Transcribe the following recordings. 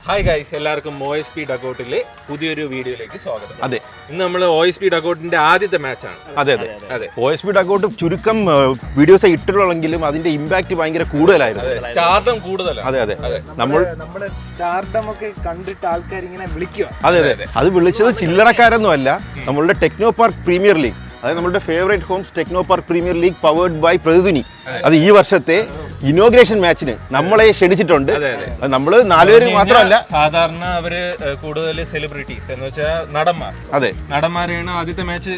Hi guys, എല്ലാവർക്കും OSP ഡക്കൗട്ടിലെ പുതിയൊരു വീഡിയോയിലേക്ക് സ്വാഗതം. അതെ, ഇന്ന് നമ്മൾ OSP ഡക്കൗട്ടിന്റെ ആദ്യത്തെ മാച്ചാണ്. അതെ. OSP ഡക്കൗട്ട് ചുരുക്കം വീഡിയോസ് ഇട്ടിട്ടുള്ളെങ്കിലും അതിന്റെ ഇമ്പാക്ട് ഭയങ്കര കൂടുതലായിരുന്നു. സ്റ്റാർഡം കൂടുതലാണ്. അതെ. നമ്മുടെ സ്റ്റാർഡം ഒക്കെ കണ്ടിട്ട് ആൾക്കാർ ഇങ്ങനെ വിളിക്കുക. അതെ. അത് വിളിച്ചത് ചില്ലറക്കാരൊന്നും അല്ല, നമ്മളുടെ ടെക്നോ പാർക്ക് പ്രീമിയർ ലീഗ്, അതായത് നമ്മുടെ favourite Homes Techno Park premier league powered by Prathidhwani. അത് ഈ വർഷത്തെ ഇനോഗ്രേഷൻ മാച്ചിന് നമ്മളെ ക്ഷണിച്ചിട്ടുണ്ട്. നമ്മള് 4 പേര് മാത്രമല്ല, സാധാരണ അവര് കൂടുതൽ സെലിബ്രിറ്റീസ് എന്ന് വെച്ചാൽ നടന്മാർ. അതെ, നടന്മാരെയാണ് ആദ്യത്തെ മാച്ച്.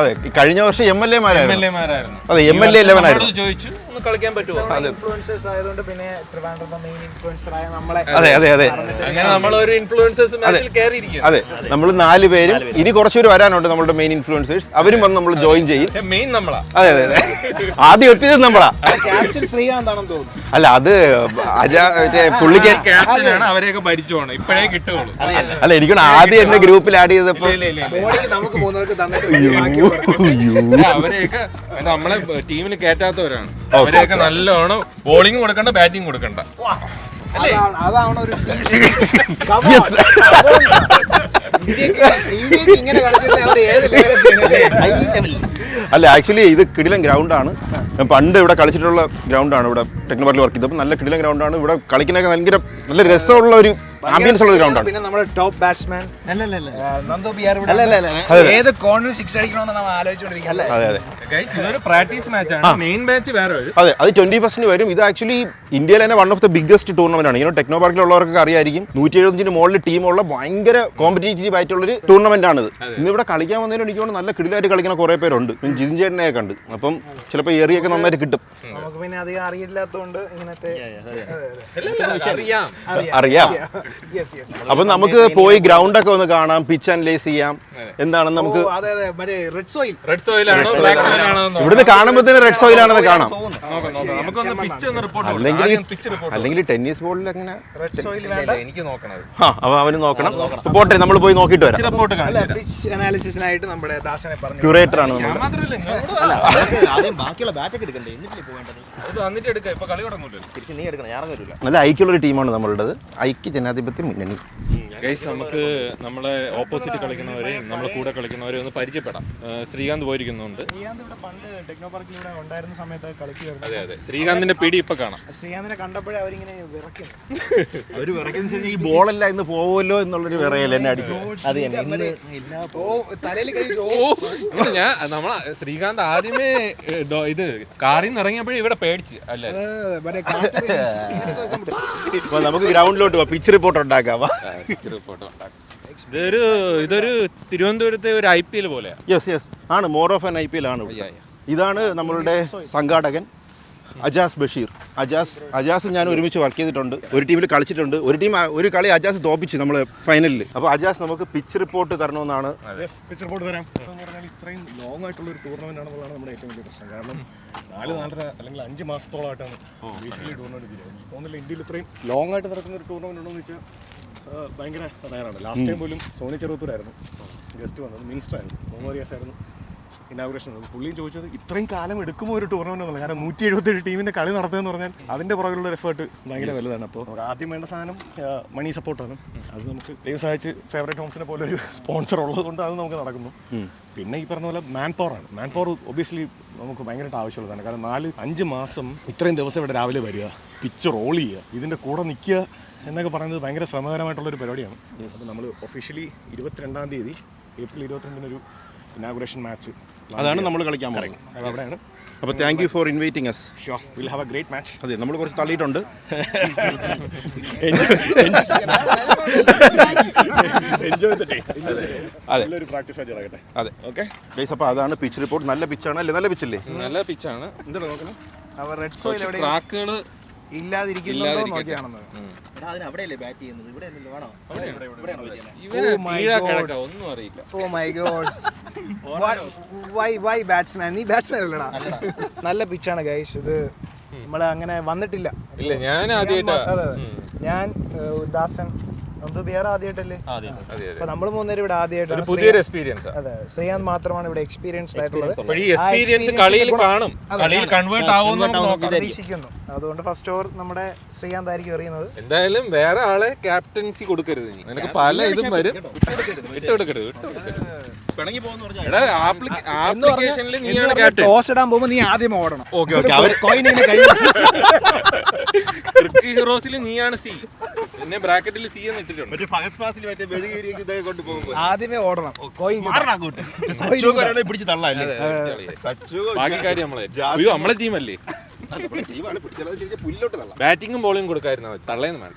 അതെ. കഴിഞ്ഞ വർഷം MLA മാരായിരുന്നു. അതെ, MLA 11 ആയിരുന്നു. ചോദിച്ചു ഒന്ന് കളിക്കാൻ പറ്റുമോ? ഇൻഫ്ലുവൻസേഴ്സ് ആയതുകൊണ്ട് പിന്നെ ട്രിവാൻഡ്രത്തെ മെയിൻ ഇൻഫ്ലുവൻസർ ആയ നമ്മളെ. അതെ. അങ്ങനെ നമ്മൾ ഒരു ഇൻഫ്ലുവൻസേഴ്സ് മാച്ചിൽ കയറിയിരിക്കും. അതെ, നമ്മൾ 4 പേരും, ഇനി കുറച്ചുപേര് വരാനുണ്ട് നമ്മളുടെ മെയിൻ ഇൻഫ്ലുവൻസേഴ്സ്. അവരും വന്ന് നമ്മൾ ജോയിൻ ചെയ്യും. മെയിൻ നമ്മളാ. അതെ. ആദ്യം എത്തിയത് നമ്മളാ. ശ്രീകാന്താണെന്ന് തോന്നുന്നു. അല്ല, അത് പുള്ളിക്ക് ക്യാപ്റ്റനാണ്. അവരെയൊക്കെ ഭരിച്ചോണം, ഇപ്പോഴേ കിട്ടുള്ളൂ. അല്ല, എനിക്കാണ് ആദ്യം എന്നെ ഗ്രൂപ്പിൽ ആഡ് ചെയ്തപ്പോ നമുക്ക് മൂന്നവർക്ക് അവരെയൊക്കെ നമ്മളെ ടീമിന് കയറ്റാത്തവരാണ്. അവരെയൊക്കെ നല്ലോണം ബോളിംഗ് കൊടുക്കണ്ട, ബാറ്റിംഗ് കൊടുക്കണ്ട. അതാണ് ഒരു ഇങ്ങനെ അല്ല, ആക്ച്വലി ഇത് കിടിലൻ ഗ്രൗണ്ടാണ്. പണ്ട് ഇവിടെ കളിച്ചിട്ടുള്ള ഗ്രൗണ്ടാണ്. ഇവിടെ ടെക്നോപാർക്കിൽ വർക്ക് ചെയ്തപ്പോൾ നല്ല കിടിലൻ ഗ്രൗണ്ടാണ്. ഇവിടെ കളിക്കുന്നതൊക്കെ നല്ല രസമുള്ള ഒരു ആംബിയൻസ് ഉള്ള ഗ്രൗണ്ടാണ്. പിന്നെ നമ്മുടെ ടോപ്പ് ബാറ്റ്സ്മാൻ ഏത് കോർണർ 6 അടിക്കണമെന്ന് നമ്മൾ ആലോചിച്ചുകൊണ്ടിരിക്കുന്നത്. അതെ. ഇതൊരു പ്രാക്ടീസ് മാച്ചാണ്. മെയിൻ മാച്ച് വേറെ. അതെ, അത് 21 വരും. ഇത് ആക്ച്വലി ഇന്ത്യയിലെ തന്നെ one of the biggest tournament ആണ്. ഇങ്ങനെ ടെക്നോ പാർക്കിലുള്ളവർക്കൊക്കെ അറിയായിരിക്കും. 175 മുകളിൽ ടീമുള്ള ഭയങ്കര കോമ്പറ്റീറ്റീവ് ആയിട്ടുള്ളൊരു ടൂർണമെന്റ് ആണിത്. ഇന്ന് ഇവിടെ കളിക്കാൻ വന്നതിന് എനിക്ക് തോന്നുന്നു നല്ല കിടിലായിട്ട് കളിക്കുന്ന കുറെ പേരുണ്ട്. ജിതിൻ ചേട്ടനെ കണ്ട്, അപ്പം ചിലപ്പോൾ ഏറിയൊക്കെ നന്നായിട്ട് കിട്ടും. നമുക്ക് പിന്നെ അധികം അറിയില്ലാത്തതുകൊണ്ട് ഇങ്ങനത്തെ അറിയാം. അപ്പൊ നമുക്ക് പോയി ഗ്രൗണ്ട് ഒക്കെ ഒന്ന് കാണാം, പിച്ച് അനലൈസ് ചെയ്യാം. എന്താണെന്ന് നമുക്ക് ഇവിടുന്ന് കാണുമ്പോൾ തന്നെ റെഡ് സോയിൽ ആണെന്ന് കാണാം. അല്ലെങ്കിൽ ടെന്നീസ് ബോളിൽ അങ്ങനെ അപ്പൊ അവന് നോക്കണം. പോട്ടെ, നമ്മൾ പോയി നോക്കിയിട്ട് വരാം. ക്യൂറേറ്റർ ആണ് നല്ല ഐക്യമുള്ളൊരു ടീമാണ് നമ്മളുടേത്. ഐക്യ ജനാധിപത്യ മുന്നണി. നമുക്ക് നമ്മളെ ഓപ്പോസിറ്റ് കളിക്കുന്നവരെയും നമ്മളെ കൂടെ കളിക്കുന്നവരെയും ഒന്ന് പരിചയപ്പെടാം. ശ്രീകാന്ത് പോയിരിക്കുന്നുണ്ട്. അതെ. ശ്രീകാന്തിന്റെ പിടി ഇപ്പൊ കാണാം. ശ്രീകാന്തിനെ കണ്ടപ്പോഴേ അവരിങ്ങനെ അവര് വിറയ്ക്കുന്ന ഈ ബോളല്ല ഇന്ന് പോവുമല്ലോ എന്നുള്ളൊരു വിറയൽ എന്നെ അടിച്ചു. ഞാൻ നമ്മളെ ശ്രീകാന്ത് ആദ്യമേ ഇത് കാറിൽ നിന്ന് ഇറങ്ങിയപ്പോഴും ഇവിടെ പേടിച്ച് അല്ലേ. നമുക്ക് ഗ്രൗണ്ടിലോട്ട് പിച്ച് റിപ്പോർട്ട് ഉണ്ടാക്കാം. ഇതൊരു തിരുവനന്തപുരത്തെ ഒരു IPL പോലെയാണ്. യെസ് ആണ്. മോർ ഓഫ് ആൻ IPL ആണ്. ഇതാണ് നമ്മളുടെ സംഘാടകൻ അജാസ് ബഷീർ. അജാസ് ഞാൻ ഒരുമിച്ച് വർക്ക് ചെയ്തിട്ടുണ്ട്. ഒരു ടീമിൽ കളിച്ചിട്ടുണ്ട്. ഒരു കളി അജാസ് തോപ്പിച്ച് നമ്മൾ ഫൈനലിൽ. അപ്പോൾ അജാസ് നമുക്ക് പിച്ച് റിപ്പോർട്ട് തരണമെന്നാണ്. പിച്ച് റിപ്പോർട്ട് തരാം. ഇത്രയും ലോങ് ആയിട്ടുള്ള ഒരു ടൂർണമെന്റ് ആണെന്നുള്ളതാണ് നമ്മുടെ ഏറ്റവും വലിയ പ്രശ്നം. കാരണം 4 അല്ലെങ്കിൽ 5 മാസത്തോളമായിട്ടാണ് ബേസിക്കലി ടൂർണമെന്റ് തോന്നുന്നില്ല ഇന്ത്യയിൽ ഇത്രയും ലോങ് ആയിട്ട് നടക്കുന്ന ഒരു ടൂർണമെന്റ് ഉണ്ടോ എന്ന് വെച്ചാൽ ഭയങ്കര റയറാണ്. ലാസ്റ്റ് ടൈം പോലും സോണി ചെറുത്തൂരായിരുന്നു ഗസ്റ്റ് വന്നത്. മിനിസ്റ്റർ ആയിരുന്നു, മോമോറിയാസ് ആയിരുന്നു ഇനാഗുറേഷൻ. പുള്ളിയും ചോദിച്ചത് ഇത്രയും കാലം എടുക്കുമോ ഒരു ടൂർണമെന്റ് എന്നുള്ളത്. കാരണം 177 ടീമിന്റെ കളി നടത്തുകയെന്ന് പറഞ്ഞാൽ അതിന്റെ പുറകിലുള്ള എഫേർട്ട് ഭയങ്കര വലുതാണ്. അപ്പോൾ ആദ്യം വേണ്ട സാധനം മണി സപ്പോർട്ടാണ്. അത് നമുക്ക് ദൈവം സഹായിച്ച് ഫേവറേറ്റ് ഹോംസിനെ പോലെ ഒരു സ്പോൺസർ ഉള്ളത് കൊണ്ട് അത് നമുക്ക് നടക്കുന്നു. പിന്നെ ഈ പറഞ്ഞ പോലെ മാൻ പവറാണ്. മാൻ പവർ ഒബ്വിയസ്ലി നമുക്ക് ഭയങ്കരമായിട്ട് ആവശ്യമുള്ളതാണ്. കാരണം 4-5 മാസം ഇത്രയും ദിവസം ഇവിടെ രാവിലെ വരിക, പിച്ച് റോൾ ചെയ്യുക, ഇതിൻ്റെ കൂടെ നിൽക്കുക എന്നൊക്കെ പറയുന്നത് ഭയങ്കര ശ്രമകരമായിട്ടുള്ളൊരു പരിപാടിയാണ്. അപ്പോൾ നമ്മൾ ഒഫീഷ്യലി 22-ാം തീയതി ഏപ്രിൽ 22-ന് ഇനാഗുറേഷൻ മാച്ച് അതാണ് നമ്മൾ കളിക്കാൻ പോകുന്നത്. അത് അവിടെയാണ്. അപ്പോൾ thank you for inviting us. Sure, will have a great match. അതെ, നമ്മൾ കുറച്ച് തള്ളിയിട്ടുണ്ട്. Enjoy the day. നല്ലൊരു പ്രാക്ടീസ് മാച്ച് നടക്കട്ടെ. അതെ, ഓക്കെ ഗൈസ്. അപ്പോൾ അതാണ് പിച്ച് റിപ്പോർട്ട്. നല്ല പിച്ചാണ് അല്ലേ? നല്ല പിച്ചല്ലേ? നല്ല പിച്ചാണ്. എന്താണ് നോക്കണം? അവർ റെഡ് സോയിൽ ട്രാക്കുകൾ ഇല്ലാതിരിക്കുന്നോ. ഒന്നും അറിയില്ല. Oh my god, why batsman? നീ ബാറ്റ്സ്മാൻ അല്ലടാ. നല്ല പിച്ചാണ് ഗൈസ്. ഇത് നമ്മൾ അങ്ങനെ വന്നിട്ടില്ല. ഇല്ല, ഞാൻ ആദ്യമായിട്ടാ. ഞാൻ ദാസൻ നന്ദു ബിയാർ ആദ്യമായിട്ടല്ലേ? അതെ അപ്പൊ നമ്മൾ മൂന്നുപേരും ഇവിടെ ആദ്യമായിട്ടാണ്. പുതിയൊരു എക്സ്പീരിയൻസ്. അതെ, ശ്രീകാന്ത് മാത്രമാണ് ഇവിടെ എക്സ്പീരിയൻസ്ഡ് ആയിട്ടുള്ളത്. അപ്പോൾ ഈ എക്സ്പീരിയൻസ് കളിയിൽ കാണും, കളിയിൽ കൺവേർട്ട് ആവുമെന്ന് നമുക്ക് നോക്കാം. പ്രതീക്ഷിക്കുന്നു. അതുകൊണ്ട് ഫസ്റ്റ് ഓവർ നമ്മുടെ ശ്രീകാന്ത് ആയിരിക്കും എറിയുന്നത്. എന്തായാലും വേറെ ആളെ ക്യാപ്റ്റൻസി കൊടുക്കരുത്. നിനക്ക് പല ഇതും വരും. വിട്ടുകൊടുക്കരുത്. ആപ്ലിക്കേഷനിൽ നീയാണ് ക്യാപ്റ്റൻ. ടോസ് ഇടാൻ പോകുമ്പോൾ നീ ആദ്യം ഓടണം. ക്രിക്കറ്റ് ഹീറോസിൽ നീയാണ് സി, പിന്നെ ബ്രാക്കറ്റിൽ സി എന്ന് ഇട്ടിട്ടുണ്ട്. ആദ്യമേ ഓടണം. ബാക്കി കാര്യം നമ്മളെ ടീമല്ലേ. ബാറ്റിംഗും ബോളിംഗ് കൊടുക്കായിരുന്നു, തള്ളേന്ന് വേണ്ട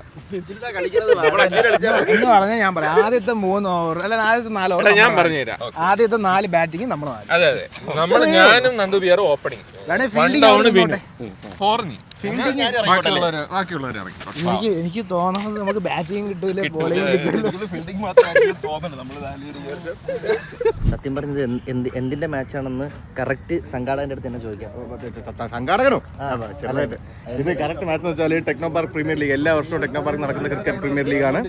എന്ന് പറഞ്ഞാൽ ഞാൻ പറയാം. ആദ്യത്തെ 3 ഓവർ അല്ല ആദ്യത്തെ 4 ഓവർ ഞാൻ പറഞ്ഞുതരാം. ആദ്യത്തെ 4 ബാറ്റിംഗ് നമ്മൾ. അതെ നമ്മൾ ഞാനും നന്ദു ബിയാറും ഓപ്പണിംഗ്. എനിക്ക് തോന്നുന്നത് നമുക്ക് ബാറ്റിംഗ് കിട്ടൂല, ബോളിംഗ് കിട്ടൂല. സത്യം പറഞ്ഞത് എന്തിന്റെ മാച്ചാണെന്ന് കറക്റ്റ് സംഘാടകന്റെ അടുത്ത് തന്നെ ചോദിക്കാം. സംഘാടകനോ? ചെറുതായിട്ട് ഇത് കറക്റ്റ് മാച്ച് എന്ന് വെച്ചാൽ ടെക്നോ പാർക്ക് പ്രീമിയർ ലീഗ് എല്ലാ വർഷവും ടെക്നോ പാർക്ക് നടക്കുന്ന ക്രിക്കറ്റ് പ്രീമിയർ ലീഗാണ്.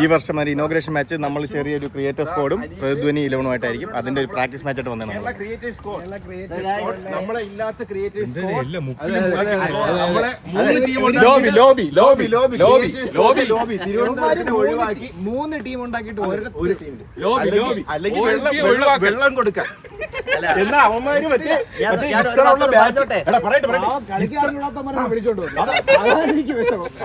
ഈ വർഷം ഒരു ഇനോഗ്രേഷൻ മാച്ച് നമ്മൾ ചെറിയൊരു ക്രിയേറ്റർ സ്ക്വാഡും പ്രതിധ്വനി 11 അതിന്റെ ഒരു പ്രാക്ടീസ് മാച്ച് ആയിട്ട് വന്നതാണ്. നമ്മളെ ഇല്ലാത്ത തിരുവനന്തപുരത്തിന് ഒഴിവാക്കി 3 ടീം ഉണ്ടാക്കിയിട്ട് ഒരു ടീം അല്ലെങ്കിൽ വെള്ളം കൊടുക്കാൻ. എന്നാ അവന്മാര്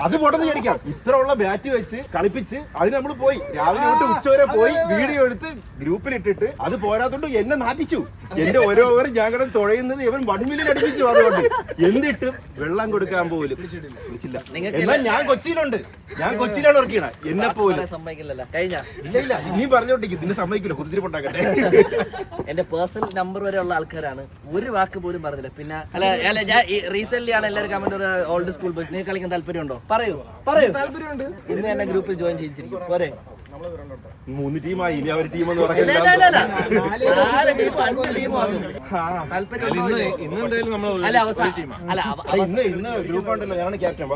അത് പോട്ടെന്ന് വിചാരിക്കാം. ഇത്ര ഉള്ള ബാറ്റ് വെച്ച് കളിപ്പിച്ച് അതിന് നമ്മൾ പോയി രാവിലെ തൊട്ട് ഉച്ചവരെ പോയി വീഡിയോ എടുത്ത് ഗ്രൂപ്പിൽ ഇട്ടിട്ട് അത് പോരാത്തോണ്ട് എന്നെ നാട്ടിച്ചു. എന്റെ ഓരോ ഓവർ ഞാൻ കിടന്ന് തുഴയുന്നത് ഇവൻ 1 മില്യൺ അടിപ്പിച്ചു. അതുകൊണ്ട് എന്നിട്ടും വെള്ളം കൊടുക്കാൻ പോലും വിളിച്ചില്ല. എന്നാൽ ഞാൻ കൊച്ചിയിലുണ്ട്, ഞാൻ കൊച്ചിയിലാണ് വർക്ക് ചെയ്യണ. എന്നെ പോലും ഇല്ല ഇനിയും പറഞ്ഞോണ്ടിരിക്കും. നിന്നെ സമ്മതിക്കില്ല, കുതിരി പൊട്ടാക്കട്ടെ. എന്റെ പേഴ്സണൽ നമ്പർ വരെ ഉള്ള ആൾക്കാരാണ്, ഒരു വാക്ക് പോലും പറഞ്ഞില്ല. പിന്നെ അല്ല ഞാൻ റീസെന്റ് ആണ് എല്ലാവരും കമന്റ് ഓൾഡ് സ്കൂൾ ബോയ്സ് നിങ്ങൾക്ക് കളിക്കാൻ താല്പര്യമുണ്ടോ? പറയൂ താല്പര്യമുണ്ട്. ഇന്ന് എന്നെ ഗ്രൂപ്പിൽ ജോയിൻ ചെയ്തിരിക്കും. പോരെ 3 ടീമായി, ഇനി അവർ ടീം എന്ന് ഇന്ന് ഗ്രൂപ്പ് ഉണ്ടല്ലോ, ഞാനാണ് ക്യാപ്റ്റൻ.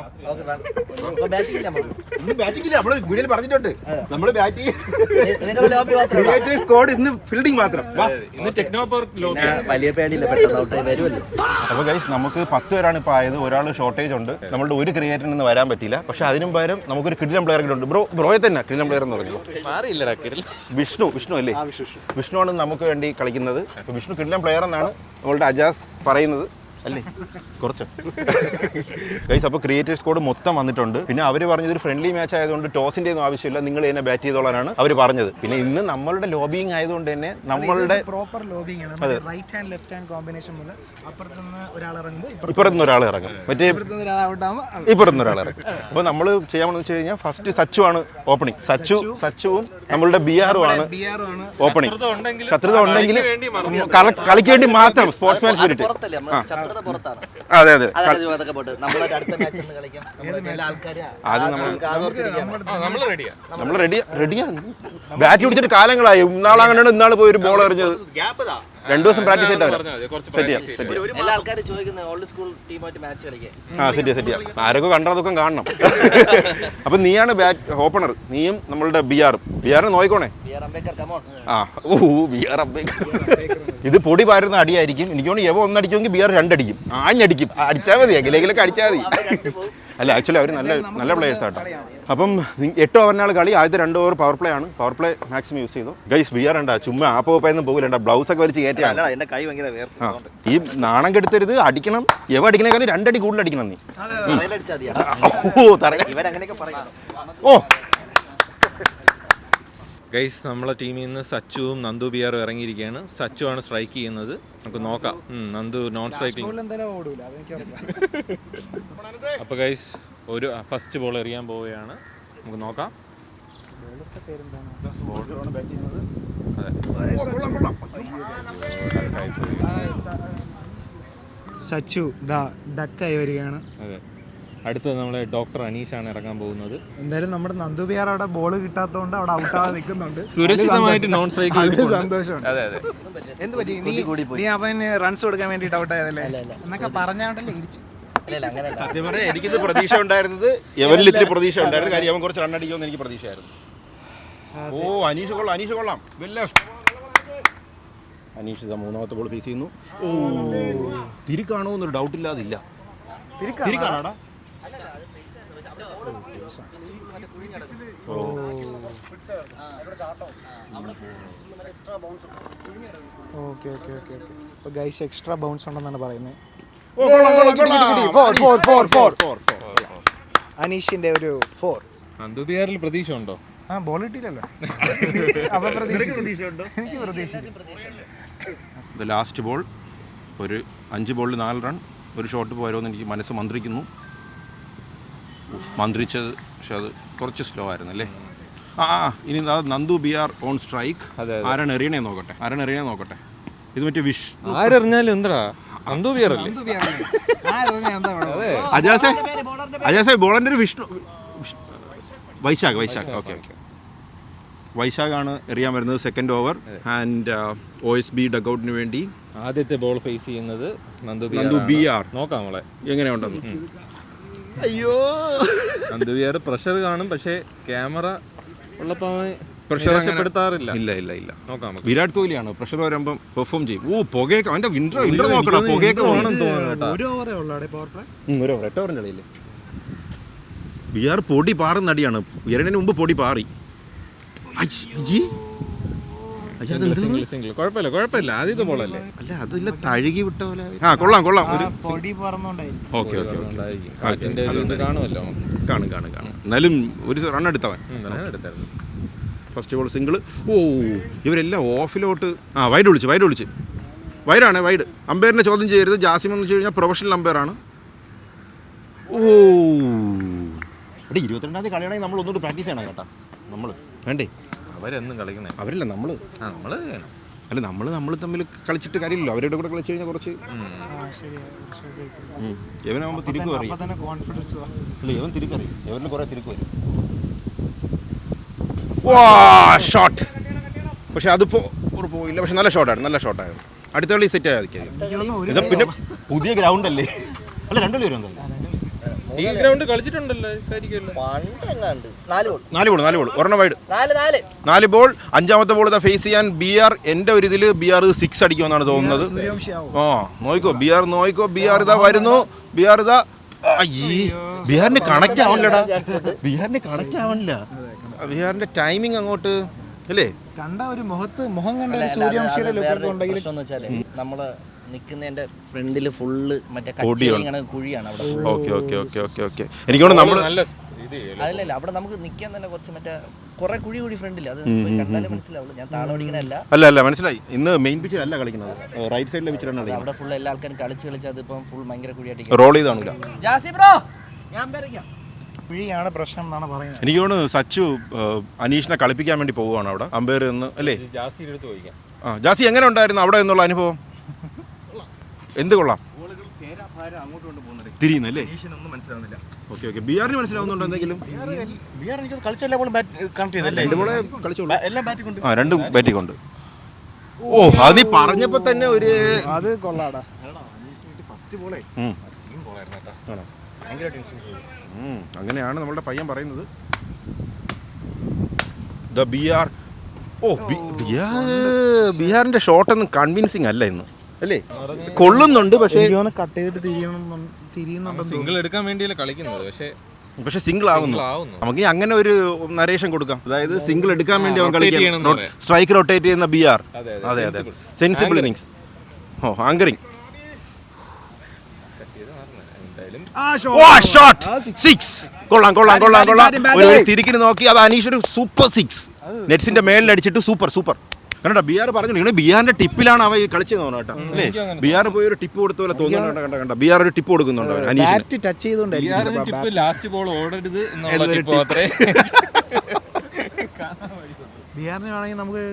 ബാറ്റിംഗ് ഇന്ന് നമ്മള് വീഡിയോയിൽ പറഞ്ഞിട്ടുണ്ട്, നമ്മള് ബാറ്റിംഗ് സ്ക്വാഡ് ഇന്ന് ഫീൽഡിംഗ് മാത്രം. വലിയ പേടിയില്ല, പെട്ടെന്ന് ഔട്ടായി വരുമല്ലോ. അപ്പൊ ഗൈസ് നമുക്ക് 10 പേരാണ് ഇപ്പൊ ആയത്. ഒരാൾ ഷോർട്ടേജ് ഉണ്ട്, നമ്മളുടെ ഒരു ക്രിയേറ്ററിൽ നിന്ന് വരാൻ പറ്റില്ല. പക്ഷെ അതിനും പകരം നമുക്കൊരു കിടിലം പ്ലെയർ ഉണ്ട്. ബ്രോയെ തന്നെ കിടിലം പ്ലെയർ എന്ന് പറഞ്ഞു. വിഷ്ണു അല്ലേ? വിഷ്ണുവാണ് നമുക്ക് വേണ്ടി കളിക്കുന്നത്. വിഷ്ണു കിടിലം പ്ലെയർ എന്നാണ് നമ്മളുടെ അജാസ് പറയുന്നത് അല്ലേ? കുറച്ച് ഗൈസ്. അപ്പോൾ ക്രിയേറ്റീവ് സ്ക്വാഡ് മൊത്തം വന്നിട്ടുണ്ട്. പിന്നെ അവർ പറഞ്ഞത് ഒരു ഫ്രണ്ട്ലി മാച്ച് ആയതുകൊണ്ട് ടോസിന്റെ ഒന്നും ആവശ്യമില്ല, നിങ്ങൾ തന്നെ ബാറ്റ് ചെയ്തോളാനാണ് അവർ പറഞ്ഞത്. പിന്നെ ഇന്ന് നമ്മളുടെ ലോബിങ് ആയതുകൊണ്ട് തന്നെ നമ്മളുടെ പ്രോപ്പർ ലോബിങ് ആണ്. Right hand left hand combination മുതൽ അപ്പുറത്തുനിന്ന് ഒരാൾ ഇറങ്ങുമ്പോൾ ഇപ്പുറത്തുനിന്ന് ഒരാൾ ഇറങ്ങും, മറ്റേ ഇപ്പുറത്തുനിന്ന് ഒരാൾ ഇറങ്ങും. അപ്പോൾ നമ്മൾ ചെയ്യാമെന്ന് വെച്ച് കഴിഞ്ഞാൽ ഫസ്റ്റ് സച്ചു ആണ് ഓപ്പണിംഗ്. സച്ചുവും നമ്മളുടെ ബിയാറും ആണ് ഓപ്പണിംഗ്. ശത്രുത ഉണ്ടെങ്കിൽ കളിക്ക് വേണ്ടി മാത്രം സ്പോർട്സ്മാൻ സ്പിരിറ്റ്. അതെ അതെ, അത് നമ്മൾ റെഡിയാണ്. ബാറ്റ് പിടിച്ചിട്ട് കാലങ്ങളായി. ഇന്നാളാണ് ഇന്നാൾ പോയി ഒരു ബോൾ എറിഞ്ഞത്. 2 ദിവസം പ്രാക്ടീസ് സെറ്റ് ചെയ്യാം. സെറ്റ് ചെയ്യാം. ആരൊക്കെ കണ്ടതൊക്കെ കാണണം. അപ്പൊ നീയാണ് ബാറ്റ് ഓപ്പണർ, നീയും നമ്മളുടെ ബിയാറിനെ നോയിക്കോണേ. ബിയാർ അംബേദ്കർ. ഇത് പൊടി പാരുന്ന അടിയായിരിക്കും. എനിക്ക് തോന്നുന്നു യവ 1 അടിക്കുമെങ്കിൽ ബിയാർ 2 അടിക്കും. ആഞ്ഞടിക്കും. അടിച്ചാൽ മതി, എങ്കിലെങ്കിലൊക്കെ അടിച്ചാൽ മതി. അല്ല ആക്ച്വലി അവർ നല്ല പ്ലേയേഴ്സ് ആട്ടോ. അപ്പം 8 ഓവറിനാണ് കളി. ആദ്യത്തെ 2 ഓവർ പവർ പ്ലേ ആണ്. പവർ പ്ലേ മാക്സിമം യൂസ് ചെയ്തു. ഗൈസ് ബിയർ ഉണ്ടാ ചുമ്മാ ആപ്പോന്നും പോകില്ല. ബ്ലൗസ് ഒക്കെ വലിച്ച് കയറ്റിയാണ്. ഈ നാണം കെടുത്തരുത്, അടിക്കണം. എവ അടിക്കണേക്കാളും 2 അടി കൂടുതൽ അടിക്കണം നീ. ഓ ഗൈസ്, നമ്മളെ ടീമിൽ നിന്ന് സച്ചുവും നന്ദു ബിയാറും ഇറങ്ങിയിരിക്കുകയാണ്. സച്ചു ആണ് സ്ട്രൈക്ക് ചെയ്യുന്നത്. നമുക്ക് നോക്കാം. Nandu non striking. അപ്പോൾ ഗൈസ് ഒരു ഫസ്റ്റ് ബോൾ എറിയാൻ പോവുകയാണ്. നമുക്ക് നോക്കാം. സച്ചു ഡക്കായി വരികയാണ്. അതെ, അടുത്തത് നമ്മളെ ഡോക്ടർ അനീഷാണ് ഇറങ്ങാൻ പോകുന്നത്. എന്തായാലും നമ്മുടെ നന്ദു ബിയാർ അവിടെ ബോൾ കിട്ടാത്തതുകൊണ്ട് അവിടെ ഔട്ടാവാതെ നിൽക്കുന്നുണ്ട്. സുരക്ഷിതമായിട്ട് നോൺ സ്ട്രൈക്കിംഗ്. സന്തോഷമുണ്ട്. എന്ത് പറ്റി? നീ അവന് റൺസ് കൊടുക്കാൻ വേണ്ടിട്ട് ഔട്ടായതല്ലേ എന്നൊക്കെ പറഞ്ഞാണ്ടല്ലേ ഇടിച്ചു. സത്യം പറഞ്ഞാൽ എനിക്കിത് പ്രതീക്ഷ ഉണ്ടായിരുന്നത്, എവനിൽ ഇത്തിരി പ്രതീക്ഷ ഉണ്ടായിരുന്നു. കാര്യം അവൻ കുറച്ച് റൺ അടിക്കുമെന്ന് എനിക്ക് പ്രതീക്ഷയായിരുന്നു. ഓ അനീഷ് കൊള്ളാം, അനീഷ് കൊള്ളാം. അനീഷ് ഇതാ മൂന്നാമത്തെ ബോൾ ഫേസ് ചെയ്യുന്നു. ഓ തിരിക്കാണോ എന്നൊരു ഡൗട്ട് ഇല്ലാതില്ല. തിരിക്കാണോടാ? ഓക്കെ അപ്പോൾ ഗൈസ് എക്സ്ട്രാ ബൗൺസ് ഉണ്ടെന്നാണ് പറയുന്നത്. ഓ കൊള്ളാം. അനീഷിന്റെ ഒരു 4. നന്ദുബിയാറിൽ പ്രതീക്ഷ ഉണ്ടോ? ആ ബോൾ കിട്ടിയില്ലല്ലോ. അപ്പൊ എനിക്ക് പ്രതീക്ഷ. ലാസ്റ്റ് ബോൾ ഒരു 5 ബോളിൽ 4 റൺ, ഒരു ഷോട്ട് പോയരോന്ന് എനിക്ക് മനസ്സ് മന്ത്രിക്കുന്നു. മന്ത്രിച്ചത് പക്ഷെ അത് കുറച്ച് സ്ലോ ആയിരുന്നു അല്ലേ? ഇനി നന്ദു ബിആർ ഓൺ സ്ട്രൈക്ക്. ആരാണ് എറിയണേ നോക്കട്ടെ. ഇത് മറ്റേ വിഷ് ആരെറിഞ്ഞാലും എന്താ നന്ദുബിയാർ അല്ലേ? അജാസെ ബോളൻ്റെ ഒരു വിഷ്ണു വൈശാഖ്. ഓക്കെ വൈശാഖാണ് എറിയാൻ വരുന്നത്. സെക്കൻഡ് ഓവർ ആൻഡ് OSB ഡഗൌട്ടിന് വേണ്ടി ആദ്യത്തെ ബോൾ ഫേസ് ചെയ്യുന്നത് നന്ദു ബിആർ. നോക്കാം നമ്മളെ എങ്ങനെയുണ്ടെന്ന്. അയ്യോ നന്ദുബിയാർ പ്രഷർ കാണും, പക്ഷേ ക്യാമറ ഉള്ളപ്പോ പ്രഷർ പെടുത്താറില്ല. ഇല്ല. നോക്കാം. വിരാട് കോഹ്ലിയാണ് പ്രഷർ വരുമ്പം പെർഫോം ചെയ്യും. ഓ പുകയൊക്കെ അവന്റെ ഇൻട്രോ നോക്കണം. പുകയൊക്കെ ഒരു ഓവറേ ഉള്ളൂ പവർ പ്ലേ. ഒരു ഓവർ 8 ഓവറിന്റെ കളിയില്ലേ? ബിആർ പൊടി പാറുന്ന അടിയാണ്. ഉയരണതിന് മുമ്പ് പൊടി പാറി. സിംഗിൾ കുഴപ്പമില്ല. ആദ്യത്തെ ബോളല്ലേ? അല്ല അതില്ല, തഴുകി വിട്ട പോലെ. കൊള്ളാം. പൊടി പറന്നുണ്ടായിരുന്നു. ഓക്കെ കാണുമല്ലോ. കാണും. എന്നാലും ഒരു റൺ എടുത്തവൻ. First ball single. ഓ ഇവരെല്ലാം ഓഫിലോട്ട്. വൈഡ് വിളിച്ച് വൈഡ്. അമ്പയറിനെ ചോദ്യം ചെയ്യരുത്. ജാസിം എന്ന് വെച്ച് കഴിഞ്ഞാൽ പ്രൊഫഷണൽ അമ്പയറാണ്. ഓ 22-ാം തീയതി കളിയാണെങ്കിൽ നമ്മൾ ഒന്നുകൂടി പ്രാക്ടീസ് ചെയ്യണം കേട്ടോ. നമ്മൾ വേണ്ടേ? അവരെന്നും കളിക്കുന്നത് അവരല്ല നമ്മള് അല്ല നമ്മൾ തമ്മിൽ കളിച്ചിട്ട് കാര്യമില്ലല്ലോ. അവരുടെ കൂടെ കളിച്ചു കഴിഞ്ഞാൽ കുറച്ച് യവനാകുമ്പോൾ തിരിക്ക് പറയും. അല്ല യവൻ തിരിക്കറിയും. യവന് കുറെ തിരിക്ക് വരും. ഷോട്ട്. പക്ഷെ അതിപ്പോ പോയില്ല. പക്ഷെ നല്ല ഷോട്ടായിരുന്നു. അടുത്ത കളി സെറ്റ് ആയിരിക്കും. ഇത് പിന്നെ പുതിയ ഗ്രൗണ്ട് അല്ലേ? അല്ല 2 കളി വരും. ഈ ഗ്രൗണ്ട് കളിച്ചിട്ടുണ്ടല്ലോ. 4 ബോൾ ഒരെണ്ണം വൈഡ്. 4 ബോൾ. 5ാമത്തെ ബോൾ ഇതാ ഫേസ് ചെയ്യാൻ ബിആർ. എൻ്റെ ഒരു ഇതിൽ ബിആർ 6 അടിക്കുമെന്നാണ് തോന്നുന്നത്. നോയിക്കോ ബിആർ ഇതാ വരുന്നു. ബിആറിന് കണക്റ്റ് ആവണില്ലടാ. ബിഹാറിന്റെ ടൈമിംഗ് അങ്ങോട്ട് അല്ലേ? കണ്ട ഒരു മുഖം കണ്ട ഒരു സൂര്യവംശിയുടെ ലുക്ക് ഉണ്ടെങ്കിൽ നമ്മള് നിക്കുന്നതിന്റെ ഫ്രണ്ടില് ഫുള്ള് മറ്റേ കുഴിയാണ് അവിടെ. ഓക്കെ എനിക്കോട് നമ്മള് അതല്ല അവിടെ നമുക്ക് നിക്കാൻ തന്നെ കുറച്ച് മറ്റേ കുറെ കുഴി ഫ്രണ്ടില്. അത് കണ്ടാലേ മനസ്സിലാവുള്ളൂ. ഞാൻ താളം അടിക്കണല്ല. അല്ല മനസ്സിലായി. ഇന്ന് മെയിൻ പിച്ചിലല്ല കളിക്കുന്നത്, റൈറ്റ് സൈഡിലെ പിച്ചിലാണ് കളിക്കുന്നത്. അവിടെ ഫുൾ എല്ലാ ആൾക്കാരും കളിച്ച് അതിപ്പം ഫുൾ ഭയങ്കര കുഴിയായിട്ട് റോൾ ചെയ്താണല്ലോ. കുഴിയാണ് പ്രശ്നം എന്നാണ് പറയുന്നത്. എനിക്ക് തോന്നുന്നു സച്ചു അനീഷിനെ കളിപ്പിക്കാൻ വേണ്ടി പോവുകയാണ് അവിടെ അമ്പയർ എന്ന് അല്ലേ? ജാസി എങ്ങനെ ഉണ്ടായിരുന്നു അവിടെ എന്നുള്ള അനുഭവം? എന്ത് കൊള്ളാം തിരിയുന്നല്ലേ? ഓക്കെ ബിആറിന് മനസ്സിലാവുന്നുണ്ടോ എന്തെങ്കിലും? രണ്ടും ബാറ്റിംഗ് കൊണ്ട്. ഓ അത് നീ പറഞ്ഞപ്പോ തന്നെ ഒരു അത് കൊള്ളാടാ. അങ്ങനെയാണ് നമ്മളുടെ പയ്യൻ പറയുന്നത്. The BR. ബിഹാറിന്റെ ഷോട്ടൊന്നും കൺവിൻസിങ് അല്ല ഇന്ന് അല്ലേ? കൊള്ളുന്നുണ്ട് പക്ഷേ കട്ട് ചെയ്തിട്ട് തിരിയുന്നുണ്ട്. സിംഗിൾ എടുക്കാൻ വേണ്ടിയല്ലേ കളിക്കുന്നത്, പക്ഷെ സിംഗിൾ ആവുന്നു. നമുക്ക് അങ്ങനെ ഒരു നരേഷൻ കൊടുക്കാം. അതായത് സിംഗിൾ എടുക്കാൻ വേണ്ടി അവൻ കളിക്കണം. സ്ട്രൈക്ക് റൊട്ടേറ്റ് ചെയ്യുന്ന ബിആർ. അതെ സെൻസിബിൾ ഇന്നിങ്സ്. ആങ്കറിങ്. കൊള്ളാം. ഒരു തിരിക്കിന് നോക്കി. അത് അനീഷ് ഒരു സൂപ്പർ 6 നെറ്റ്സിന്റെ മേളിൽ അടിച്ചിട്ട് സൂപ്പർ കണ്ടോ. ബിആർ പറഞ്ഞു ബിആറിന്റെ ടിപ്പിലാണ് അവ കളിച്ചത് കേട്ടോ അല്ലേ? ബിആർ പോയി ഒരു ടിപ്പ് കൊടുത്ത പോലെ തോന്നുന്നുണ്ട്. കണ്ട ബിആർ ഒരു ടിപ്പ് കൊടുക്കുന്നുണ്ട് അനീഷിന്. ടച്ച് ചെയ്തുകൊണ്ടായിരിക്കും ലാസ്റ്റ് ബോൾ ഓടരുത് എന്നുള്ള ടിപ്പ് അത്രേ. ബിആറിന് വേണമെങ്കിൽ നമുക്ക്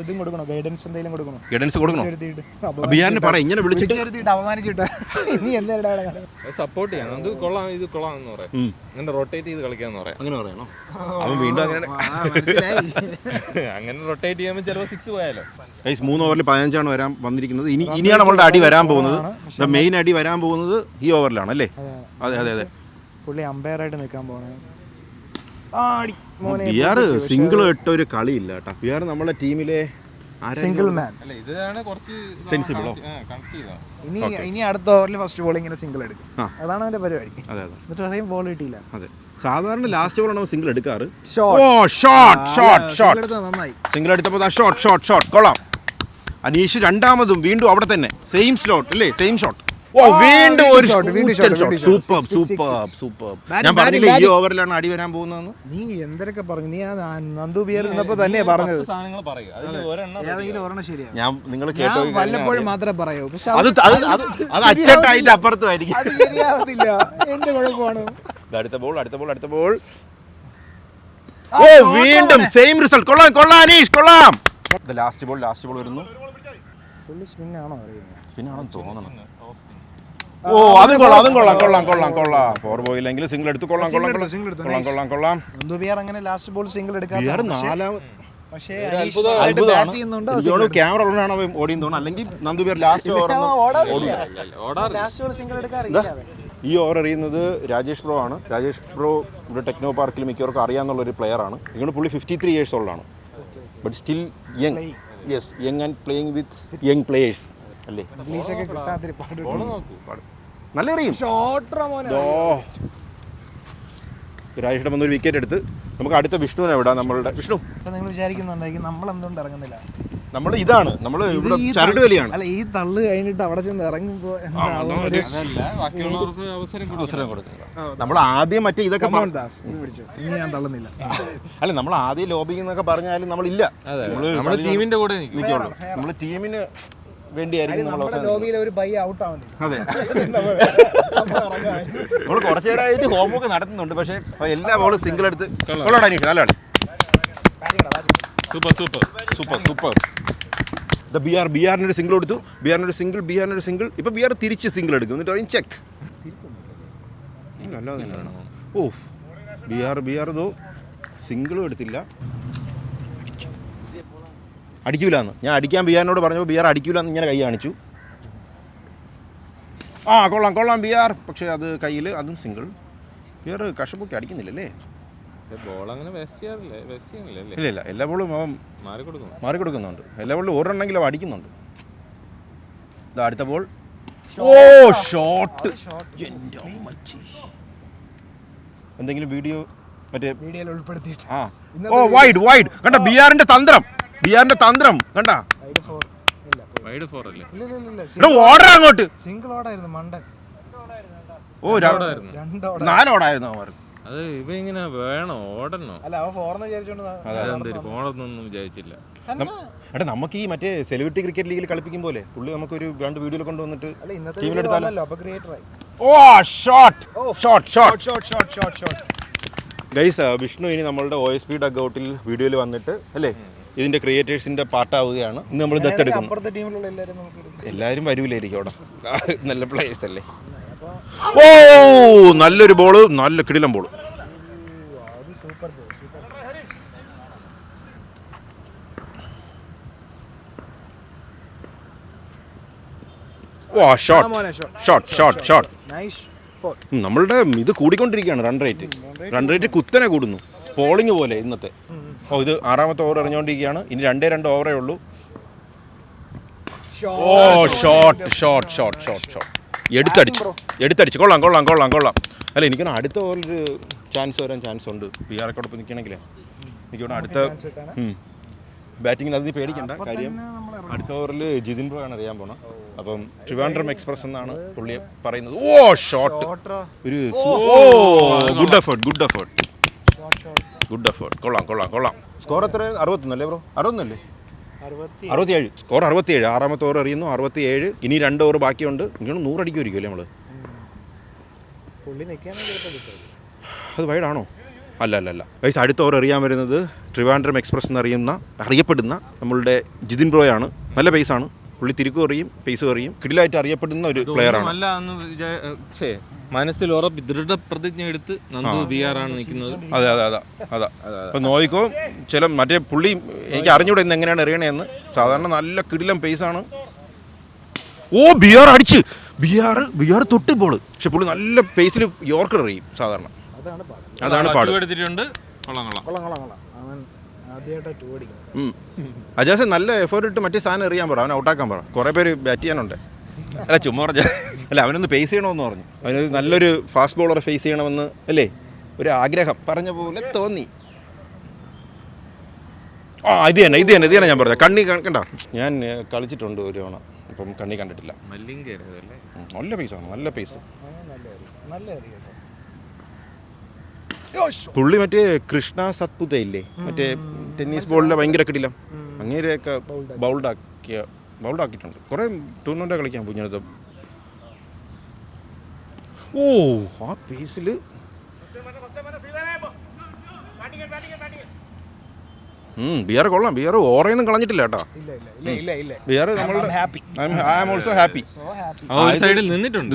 ഇതും കൊടുക്കണോ? ഗൈഡൻസ് എന്തെങ്കിലും കൊടുക്കണോ? ബിആറിന് പറ ഇങ്ങനെ വിളിച്ചിട്ട് അപമാനിച്ചിട്ട് നീ എന്താ സപ്പോർട്ട് ചെയ്യാം. അത് കൊള്ളാം, ഇത് കൊള്ളാം എന്ന് പറയാം. അങ്ങനെ റൊട്ടേറ്റ് ചെയ്ത് കളിക്കാന്ന് പറയാം. അങ്ങനെ പറയണോ? അവൻ വീണ്ടും അങ്ങനെ റൊട്ടേറ്റ് ചെയ്യുമ്പോൾ ചിലപ്പോൾ 6 പോയാലോ. 3 ഓവറിൽ 15 വരാൻ വന്നിരിക്കുന്നത്. ഇനിയാണ് നമ്മളുടെ അടി വരാൻ പോകുന്നത്. മെയിൻ അടി വരാൻ പോകുന്നത് ഈ ഓവറിലാണ് അല്ലേ? അതെ പുള്ളി അമ്പയറായിട്ട് നിൽക്കാൻ പോകണേ. ബിയാർ സിംഗിൾ ഇട്ട ഒരു കളിയില്ല കേട്ടോ. ബിയാർ നമ്മളെ ടീമിലെ സിംഗിൾ മാൻ. അല്ല ഇതാണ് കുറച്ച് സെൻസിബിളോ കണക്ട് ചെയ്താ. ഇനി അടുത്ത ഓവറിൽ ഫസ്റ്റ് ബോൾ ഇങ്ങനെ സിംഗിൾ എടുക്കും. അതാണ് അവന്റെ പരിപാടി. അതെ അതെ എന്നിട്ട് പറയും ബോൾ കിട്ടിയില്ല. അതെ. സാധാരണ ലാസ്റ്റ് ബോളാണ് അവൻ സിംഗിൾ എടുക്കാറ്. Shot. ഓ ഷോട്ട് ഷോട്ട് ഷോട്ട് എടുത്തത് നന്നായി. സിംഗിൾ എടുത്തപ്പോൾ ഷോട്ട് ഷോട്ട് ഷോട്ട് കൊള്ളാം. അനീഷ് രണ്ടാമതും വീണ്ടും അവിടെ തന്നെ സെയിം സ്ലോട്ട് അല്ലേ, സെയിം ഷോട്ട്. ഓ വീണ്ടും ഒരു ഷോട്ട്. Super super super. ഞാൻ പറഞ്ഞില്ലേ ഈ ഓവറിലാണ് അടി വരാൻ പോകുന്നതെന്ന്. നീ എന്തൊക്കെ പറഞ്ഞു? നീ ആ നന്ദു ബിയർ ഇരുന്നപ്പോ തന്നെ പറഞ്ഞത്. സാധനങ്ങൾ പറയും അതിൽ ഒരെണ്ണം ഏതെങ്കിലും ഒരെണ്ണം ശരിയാണ്. ഞാൻ നിങ്ങൾ ഞാൻ കേട്ടോ വല്ലപ്പോഴും മാത്രമേ പറയൂ. പക്ഷെ അത് അച്ചട്ടായിട്ട് അപ്പുറത്തുമായിരിക്കും. അത് ശരിയാവത്തില്ല. എന്റെ കുഴപ്പമാണ്. അടുത്ത ബോൾ അടുത്ത ബോൾ അടുത്ത ബോൾ. ഓ വീണ്ടും സെയിം റിസൾട്ട്. കൊള്ളാം കൊള്ളാം അനീഷ് കൊള്ളാം. ലാസ്റ്റ് ബോൾ വരുന്നു. പുള്ളി സ്പിൻ ആണോ അറിയുന്നത്? സ്പിൻ ആണെന്ന് തോന്നണം. ഓ അതും കൊള്ളാം. ഫോർ ബോയില്ലെങ്കിൽ സിംഗിൾ എടുത്ത് കൊള്ളാം. നന്ദു ബിയർ അങ്ങനെ ലാസ്റ്റ് ബോൾ സിംഗിൾ എടുക്കാൻ. ബിയർ നാലാമത്. പക്ഷേ അത്ഭുതമാണ്. ക്യാമറ ഉള്ളതാണ് അവൻ ഓടിയെന്ന് തോന്നുന്നു. അല്ലെങ്കിൽ നന്ദു ബിയർ last over last ball single എടുക്കാറില്ല. ഈ ഓവർ എറിയുന്നത് രാജേഷ് ബ്രോ ആണ്. രാജേഷ് ബ്രോ ഇവിടെ ടെക്നോ പാർക്കിൽ മിക്കവർക്കും അറിയാവുന്നുള്ളൊരു പ്ലെയർ ആണ്. ഇങ്ങനെ പുള്ളി 53 years ഓൾഡാണ്. But still young. Yes young and playing with young players അല്ലേ. ഇംഗ്ലീഷൊക്കെ കിട്ടാത്തൊരു പാട്. നല്ല എറിയും. രാജേഷിന്റെ വന്നൊരു വിക്കറ്റ് എടുത്ത് നമുക്ക് അടുത്ത വിഷ്ണുവിനെ വിടാം. നമ്മളുടെ വിഷ്ണു നിങ്ങൾ വിചാരിക്കുന്നുണ്ടായിരിക്കും നമ്മൾ എന്തുകൊണ്ട് ഇറങ്ങുന്നില്ല. നമ്മൾ ഇതാണ് നമ്മൾ ഇവിടെ ചരട് വലിയാണ്. അല്ല ഈ തള്ളു കഴിഞ്ഞിട്ട് അവിടെ ചെന്ന് ഇറങ്ങുമ്പോ ബാക്കിയുള്ളവർക്ക് അവസരം കൊടുക്കുക. നമ്മൾ ആദ്യം മറ്റേ ഇതൊക്കെ ഇനി ഞാൻ തള്ളുന്നില്ല. അല്ല നമ്മൾ ആദ്യം ലോബിങ് എന്നൊക്കെ പറഞ്ഞാലും നമ്മളില്ല. നമ്മൾ ടീമിന്റെ കൂടെ നിൽക്കുള്ളൂ. നമ്മൾ ടീമിന് വേണ്ടിയായിരിക്കും നമ്മൾ ലോബിയിൽ ഒരു ബൈ ഔട്ട് ആവുന്നില്ല. അതെ നമ്മൾ കുറച്ചു നേരമായിട്ട് ഹോംവർക്ക് നടത്തുന്നുണ്ട്. പക്ഷേ എല്ലാ ബോളും സിംഗിൾ എടുത്ത് കൊള്ളാം അനീഷ്. നല്ല കളി. സൂപ്പർ. ബിആറിനൊരു സിംഗിൾ കൊടുത്തു. ബിആറിനൊരു സിംഗിൾ. ഇപ്പൊ ബിആർ തിരിച്ച് സിംഗിൾ എടുക്കും. എന്നിട്ട് പറയും ചെക്ക്. അല്ലാതെ തന്നെയാണ്. ഓ ബിആർ ഇതോ സിംഗിളും എടുത്തില്ല. അടിക്കൂലെന്ന് ഞാൻ അടിക്കാൻ ബിആറിനോട് പറഞ്ഞപ്പോൾ ബിആർ അടിക്കൂലെന്ന് ഇങ്ങനെ കൈ കാണിച്ചു. കൊള്ളാം ബിആർ. പക്ഷേ അത് കയ്യിൽ അതും സിംഗിൾ. ബിആർ കഷപ്പൊക്കെ അടിക്കുന്നില്ലല്ലേ. ബോൾ അങ്ങനെ ഇല്ല എല്ലാ ബോളും അവൻ മാറിക്കൊടുക്കുന്നുണ്ട്. എല്ലാ ബോളിലും ഒരെണ്ണെങ്കിലും അവൻ അടിക്കുന്നുണ്ട്. അടുത്ത ബോൾ. ഓ ഷോട്ട്. എന്തെങ്കിലും വീഡിയോ മറ്റേ വീഡിയോയിൽ ഉൾപ്പെടുത്തിയിട്ട് ഓ വൈഡ് കണ്ട ബിആറിന്റെ തന്ത്രം കണ്ട. ഓർഡർ അങ്ങോട്ട് സിംഗിൾ ഓടായിരുന്നു മണ്ടൻ. ഓ 4 ഓടായിരുന്നു അവർ. അത് ഇവ ഇങ്ങനെ വേണോ ഓടണോ? അല്ല അവൻ ഫോർന്ന് വിചാരിച്ചോണ്ട് ഫോണൊന്നും വിചാരിച്ചില്ല. എടാ നമുക്ക് ഈ മറ്റേ സെലിബ്രിറ്റി ക്രിക്കറ്റ് ലീഗിൽ കളിപ്പിക്കും പോലെ പുള്ളി നമുക്കൊരു 2 വീഡിയോയിൽ കൊണ്ടുവന്നിട്ട് ഇന്നത്തെ ടീമിലെടുത്താലോ. ഓ ഷോട്ട്. ഗൈസ് വിഷ്ണു ഇനി നമ്മളുടെ OSP ഡഗ്ഔട്ടിൽ വീഡിയോയിൽ വന്നിട്ട് അല്ലേ ഇതിന്റെ ക്രിയേറ്റേഴ്സിന്റെ പാർട്ടാവുകയാണ്. ഇന്ന് നമ്മൾ ദത്തെടുക്കുന്നു. എല്ലാവരും വരൂലായിരിക്കും അവിടെ. നല്ല പ്ലേയേഴ്സ് അല്ലേ. ഓ നല്ലൊരു ബോള്. നല്ല കിടിലം ബോള്. ഷോട്ട്. നമ്മളുടെ ഇത് കൂടിക്കൊണ്ടിരിക്കുകയാണ്. റൺ റേറ്റ് കുത്തനെ കൂടുന്നു. പോളിംഗ് പോലെ ഇന്നത്തെ. ഇത് 6ാമത്തെ ഓവർ എറിഞ്ഞുകൊണ്ടിരിക്കുകയാണ്. ഇനി 2 ഓവറേ ഉള്ളൂ. ഓ ഷോട്ട്. എടുത്തടിച്ച് കൊള്ളാം. അല്ല എനിക്കാണ് അടുത്ത ഓവറിൽ ചാൻസ് വരാൻ ചാൻസ് ഉണ്ട്. ബിആറൊക്കെ നിൽക്കണമെങ്കിലേ എനിക്കാണ് അടുത്ത ബാറ്റിങ്ങിന് അതിന് പേടിക്കണ്ട. കാര്യം അടുത്ത ഓവറിൽ ജിതിൻ ബ്രോ ആണ് അറിയാൻ പോണം. അപ്പം ട്രിവാൻഡ്രം എക്സ്പ്രസ് എന്നാണ് പുള്ളിയെ പറയുന്നത്. ഓ ഷോട്ട്. ഒരു ഗുഡ് എഫേർട്ട്. കൊള്ളാം. സ്കോർ എത്ര? 61 അല്ലേ ബ്രോ? 61 67. സ്കോർ 67. 6ാമത്തെ ഓവർ എറിയുന്നു. 67. ഇനി 2 ഓവർ ബാക്കിയുണ്ട്. ഇങ്ങനെ 100 അടിക്കുമായിരിക്കും അല്ലേ നമ്മള്? അത് വൈഡാണോ? അല്ല. വയസ്സ് അടുത്ത ഓവർ എറിയാൻ വരുന്നത് ട്രിവാൻഡ്രം എക്സ്പ്രസ് അറിയപ്പെടുന്ന നമ്മളുടെ ജിതിൻ ബ്രോയാണ്. നല്ല പേസാണ് പുള്ളി. തിരിക്കും എറിയും, പേസും എറിയും. കിടിലായിട്ട് അറിയപ്പെടുന്ന ഒരു പ്ലെയറാണ്. മനസ്സിൽ ഉറപ്പ് ദൃഢപ്രതിജ്ഞ എടുത്ത് നന്ദു ബിആറാണ് നിൽക്കുന്നത്. അതെ. അപ്പൊ നോയിക്കോ ചില മറ്റേ പുള്ളി എനിക്ക് അറിഞ്ഞൂടെ ഇന്ന് എങ്ങനെയാണ് എറിയണേന്ന്. സാധാരണ നല്ല കിടിലം പേസാണ്. ഓ ബിആർ അടിച്ച്. ബിആർ തൊട്ട് ബോള്. പക്ഷെ പുള്ളി നല്ല പേസിൽ യോർക്കർ എറിയും സാധാരണ. അതാണ് പാട്. കൊള്ളാം. അവൻ ആദ്യമായിട്ടാണ് 2 അടിക്കുന്നത്. അജാസ് നല്ല എഫേർട്ട് ഇട്ട് മറ്റേ സാധനം എറിയാൻ പറ, അവൻ ഔട്ടാക്കാൻ പറ. കുറേ പേര് ബാറ്റ് ചെയ്യാനുണ്ട്. അല്ല ചുമ്മാ പറഞ്ഞ അല്ല, അവനൊന്ന് ഫേസ് ചെയ്യണമെന്ന് പറഞ്ഞു. അവനൊരു നല്ലൊരു ഫാസ്റ്റ് ബോളറെ ഫേസ് ചെയ്യണമെന്ന് അല്ലേ ഒരു ആഗ്രഹം പറഞ്ഞ പോലെ തോന്നി. ഇത് തന്നെ ഞാൻ പറഞ്ഞത്. കണ്ണി കണ്ട, ഞാൻ കളിച്ചിട്ടുണ്ട് ഒരു തവണ, അപ്പം കണ്ണി കണ്ടിട്ടില്ല. നല്ല പേസാണ്, നല്ല പേസ്. നല്ല എറിയ കേട്ടോ. പുള്ളി മറ്റേ കൃഷ്ണ സത്പുത ഇല്ലേ, മറ്റേ ടെന്നീസ് ബോളിലെ ഭയങ്കര കിടിലം, അങ്ങനെയൊക്കെ ബൗൾഡാക്കിയിട്ടുണ്ട്. കുറേ ടൂർണമെൻ്റ് കളിക്കാൻ കുഞ്ഞിനത്ത്. ഓ ആ പേസിൽ ബിയർ കൊള്ളാം. ബിയർ ഓറയൊന്നും കളഞ്ഞിട്ടില്ല കേട്ടോ. ഇല്ല. ബിയർ നമ്മളുടെ ഐ ആം ഓൾസോ ഹാപ്പി. സൈഡിൽ നിന്നിട്ടുണ്ട്.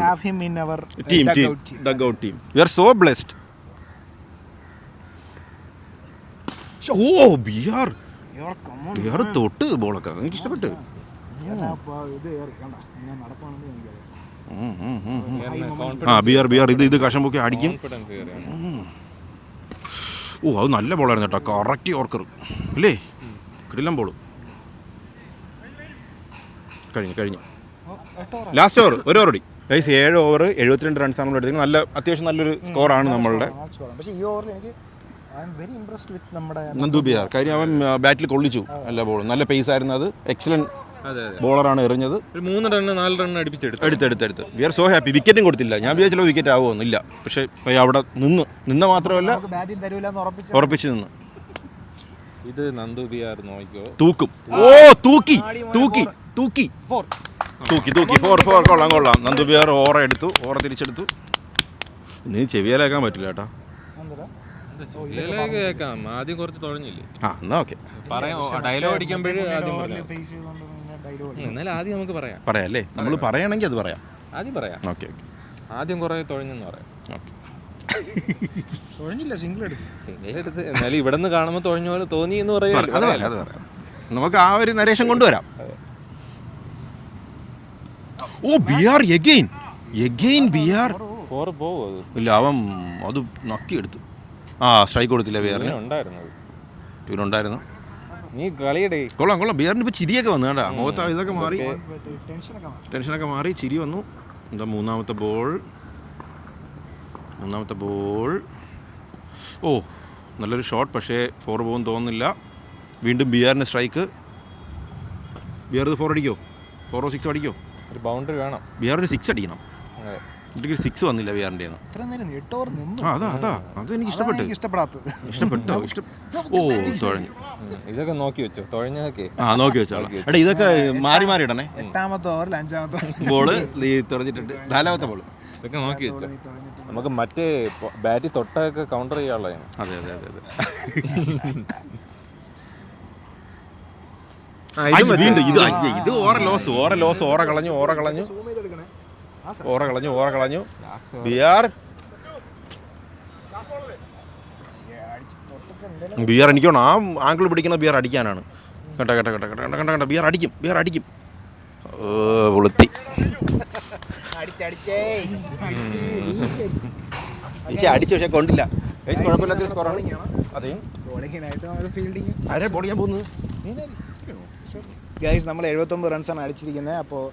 Have him in our team dugout team. We are so blessed. Oh ബിയർ തൊട്ട് ബോളൊക്കെ എനിക്ക് ഇഷ്ടപ്പെട്ട്. ഇത് ഏറി കണ്ട ഞാൻ നടപ്പാണെന്ന് എനിക്കറിയാം. ബിയർ ഇത് കഷം പൊക്കി അടിക്കും. ഓ അത് നല്ല ബോളായിരുന്നു കേട്ടോ, കറക്റ്റ് ഓർക്കർ അല്ലേ, കിടിലം ബോൾ. കഴിഞ്ഞു. ലാസ്റ്റ് ഓവർ ഒരു ഓവർ 7 ഓവർ 72 റൺസാണ് നമ്മൾ എടുത്തത്. അത്യാവശ്യം നല്ലൊരു സ്കോറാണ് നമ്മളുടെ. പക്ഷേ ഈ ഓവറിൽ എനിക്ക് I am very impressed with നമ്മുടെ നന്ദു ബിയാർ. കാര്യം അവൻ ബാറ്റിൽ കൊള്ളിച്ചു നല്ല ബോൾ, നല്ല പേസ് ആയിരുന്നു. അത് എക്സലന്റ് ബോളറാണ് എറിഞ്ഞത്. 3 റൺ 4 റൺ എടുത്തെടുത്ത് വി ആർ സോ ഹാപ്പി. വിക്കറ്റും കൊടുത്തില്ല. ഞാൻ വിചാരിച്ചല്ലോ വിക്കറ്റ് ആവുമെന്നില്ല, പക്ഷേ അവിടെ നിന്ന് മാത്രമല്ല ഉറപ്പിച്ച് നിന്ന്. ഇത് നന്ദു ബിയാർ നോക്കിയോ തൂക്കും. ഓ തൂക്കി 4 കൊള്ളാം. നന്ദു ബിയാർ ഓറ തിരിച്ചെടുത്തു. നീ ചെവിയാലാക്കാൻ പറ്റില്ല കേട്ടോ. കേൾക്കാം. ആദ്യം കുറച്ച് തുഴഞ്ഞില്ലേ, എന്നാ ഓക്കെ ഡയലോഗ് അടിക്കുമ്പോഴേ എന്നാലും ആദ്യം നമുക്ക് പറയാം അല്ലേ, നമ്മൾ പറയണമെങ്കിൽ അത് പറയാം. ആദ്യം പറയാം. ഓക്കെ ആദ്യം കുറെ തുഴഞ്ഞെന്ന് പറയാം. സിംഗിൾ എടുത്ത് എന്നാലും ഇവിടെ നിന്ന് കാണുമ്പോൾ തുഴഞ്ഞ പോലെ തോന്നി എന്ന് പറയാം. അത് പറയാം. നമുക്ക് ആ ഒരു നരേഷൻ കൊണ്ടുവരാം. ഓ ബിയാർ എഗെയിൻ ബിയാർ 4 പോവും. അത് ഇല്ല, അവൻ അത് നക്കിയെടുത്തു. സ്ട്രൈക്ക് കൊടുത്തില്ല ബിയാറിന്. ഉണ്ടായിരുന്നു. നീ കളിയടേ. കൊള്ളാം. ബിയാറിന് ഇപ്പോൾ ചിരിയൊക്കെ വന്നു കേട്ടാ, മുഖത്ത് ഇതൊക്കെ മാറി, ടെൻഷനൊക്കെ മാറി, ചിരി വന്നു. എന്താ മൂന്നാമത്തെ ബോൾ. ഓ നല്ലൊരു ഷോട്ട്, പക്ഷേ 4 പോകും തോന്നുന്നില്ല. വീണ്ടും ബിയാറിന് സ്ട്രൈക്ക്. ബിയാർ 4 അടിക്കോ, 4 or 6 അടിക്കോ? ഒരു ബൗണ്ടറി വേണം. ബിയാർ ഒരു 6 അടിക്കണം. ഇതിലേക്ക് 6 വന്നില്ല ബിയാറിൻ്റെ. അതാ അതെനിക്ക് ഇഷ്ടപ്പെട്ടു. ഓ തുഴഞ്ഞു. ഇതൊക്കെ നോക്കി വെച്ചോ, തുഴഞ്ഞതൊക്കെ നോക്കി വെച്ചോളാം. എടാ ഇതൊക്കെ മാറി ഇടണേ. 8ാമത്തെ ഓവറിൽ 5ാമത്തെ ബോള് തുറഞ്ഞിട്ടുണ്ട്. 4ാമത്തെ ബോള് ഇതൊക്കെ നോക്കി വെച്ചോ. നമുക്ക് മറ്റേ ബാറ്റ് തൊട്ടൊക്കെ കൗണ്ടർ ചെയ്യാനുള്ളതാണ്. അതെ ഇത് ഓറ കളഞ്ഞു. ബിയർ എനിക്ക് ആ ആംഗിൾ പിടിക്കുന്ന ബിയർ അടിക്കാനാണ്. കണ്ട ബിയർ അടിക്കും. വെളുത്തി അടിച്ചു, പക്ഷെ കൊണ്ടില്ല. കുഴപ്പമില്ലാത്തൊരു സ്കോറാണ്. അതെ ആരെ ബോൾ ചെയ്യാൻ പോകുന്നത്. ഗൈസ് നമ്മൾ 79 റൺസാണ് അടിച്ചിരിക്കുന്നത്. അപ്പോൾ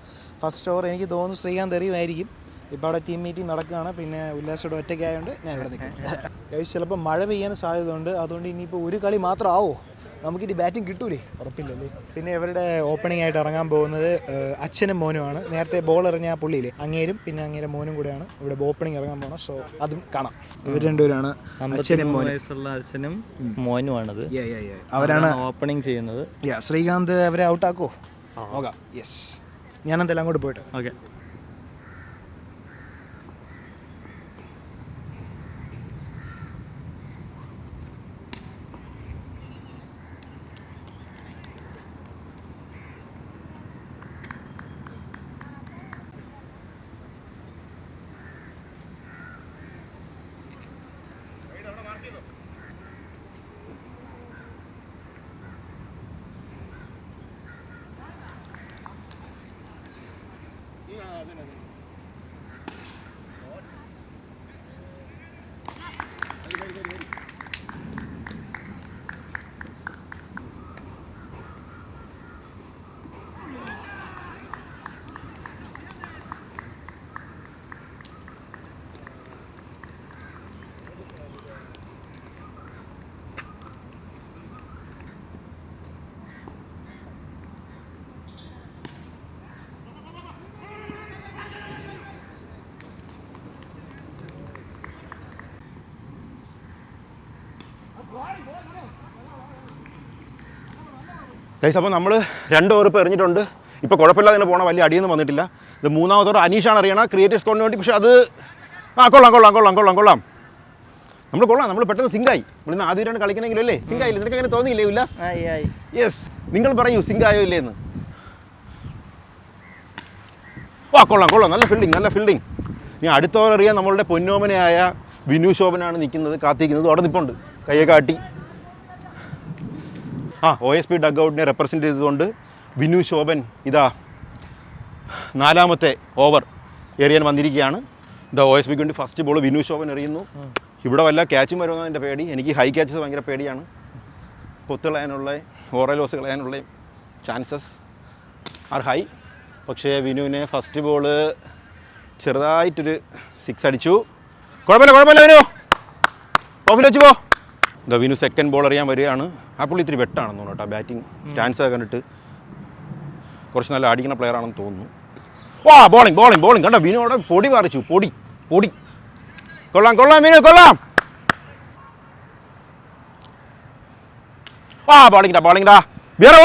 ഫസ്റ്റ് ഓവർ എനിക്ക് തോന്നുന്നു ശ്രീകാന്ത് എറിയുമായിരിക്കും. ഇപ്പോൾ അവിടെ ടീം മീറ്റിംഗ് നടക്കുകയാണ്. പിന്നെ ഉല്ലാസോടെ ഒറ്റയ്ക്കായതുകൊണ്ട് ഞാൻ ഇവിടെ നിൽക്കും. ഗൈസ് ചിലപ്പോൾ മഴ പെയ്യാൻ സാധ്യത ഉണ്ട്. അതുകൊണ്ട് ഇനിയിപ്പോൾ ഒരു കളി മാത്രം ആവോ, നമുക്കിനി ബാറ്റിംഗ് കിട്ടൂലേ, ഉറപ്പില്ലല്ലേ. പിന്നെ ഇവരുടെ ഓപ്പണിംഗ് ആയിട്ട് ഇറങ്ങാൻ പോകുന്നത് അച്ഛനും മോനുമാണ്. നേരത്തെ ബോൾ എറിഞ്ഞ ആ പുള്ളിയില്ലേ, അങ്ങേരും പിന്നെ അങ്ങേരെ മോനും കൂടെയാണ് ഇവിടെ ഓപ്പണിംഗ് ഇറങ്ങാൻ പോകുന്നത്. സോ അതും കാണാം. ഇവർ രണ്ടുപേരാണ് അച്ഛനും മോനുമാണത്. അവരാണ് ഓപ്പണിംഗ് ചെയ്യുന്നത്. ശ്രീകാന്ത് അവരെ ഔട്ടാക്കോ നോക്കാം. യെസ്, ഞാനെന്തായാലും അങ്ങോട്ട് പോയിട്ട്. ഓക്കെ. ഗൈസ് അപ്പോൾ നമ്മൾ 2 ഓവർ ഇപ്പോൾ എറിഞ്ഞിട്ടുണ്ട്. ഇപ്പോൾ കുഴപ്പമില്ലാതെ തന്നെ പോകണം, വലിയ അടിയൊന്നും വന്നിട്ടില്ല. ഇത് 3ാമത്തെ ഓവർ അനീഷാണ് അറിയണം ക്രിയേറ്റീവ് സ്കോറിന് വേണ്ടി. പക്ഷേ അത് കൊള്ളാം. നമ്മൾ പെട്ടെന്ന് സിങ്കായി. നമ്മളിന്ന് ആദ്യമായിട്ടാണ് കളിക്കണമെങ്കിലും അല്ലേ സിങ്കായില്ലേ? നിനക്ക് അങ്ങനെ തോന്നിയില്ലേ ഉല്ലാസ്? യെസ്, നിങ്ങൾ പറയൂ സിങ്കായോ ഇല്ലേ എന്ന്. കൊള്ളാം, നല്ല ഫീൽഡിങ്. ഇനി അടുത്ത ഓവർ അറിയാൻ നമ്മളുടെ പൊന്നോമനയായ വിനു ശോഭനാണ് കാത്തിരിക്കുന്നത്. അവിടെ നിൽപ്പുണ്ട്, കയ്യെ കാട്ടി. OSP ഡഗ് ഔട്ടിനെ റെപ്രസെൻറ്റ് ചെയ്തുകൊണ്ട് വിനു ശോഭൻ ഇതാ 4ാമത്തെ ഓവർ എറിയാൻ വന്നിരിക്കുകയാണ്. ഇതാ OSPക്ക് വേണ്ടി ഫസ്റ്റ് ബോൾ വിനു ശോഭൻ എറിയുന്നു. ഇവിടെ വല്ല ക്യാച്ചും വരുമെന്നാണ് എൻ്റെ പേടി. എനിക്ക് ഹൈ ക്യാച്ചസ് ഭയങ്കര പേടിയാണ്. കൊത്ത് കളയാനുള്ള ഓറലോസ് കളയാനുള്ള ചാൻസസ് ആർ ഹൈ. പക്ഷേ വിനുവിനെ ഫസ്റ്റ് ബോള് ചെറുതായിട്ടൊരു 6 അടിച്ചു. കുഴപ്പമില്ല വിനു, ഓഫിൽ വെച്ച് പോ. ഇതാ വിനു സെക്കൻഡ് ബോൾ എറിയാൻ വരികയാണ്. ആ പുള്ളി ഇത്തിരി വെട്ടാണെന്ന് തോന്നുന്നു കേട്ടോ. ബാറ്റിംഗ് സ്റ്റാൻസ് കണ്ടിട്ട് കുറച്ച് നല്ല അടിക്കുന്ന പ്ലെയർ ആണെന്ന് തോന്നുന്നു. ബോളിംഗ് കണ്ടോ വിനു അവിടെ പൊടി പറിച്ചു. പൊടി കൊള്ളാം വിനു, കൊള്ളാം. ബോളിംഗിടാ വേറെ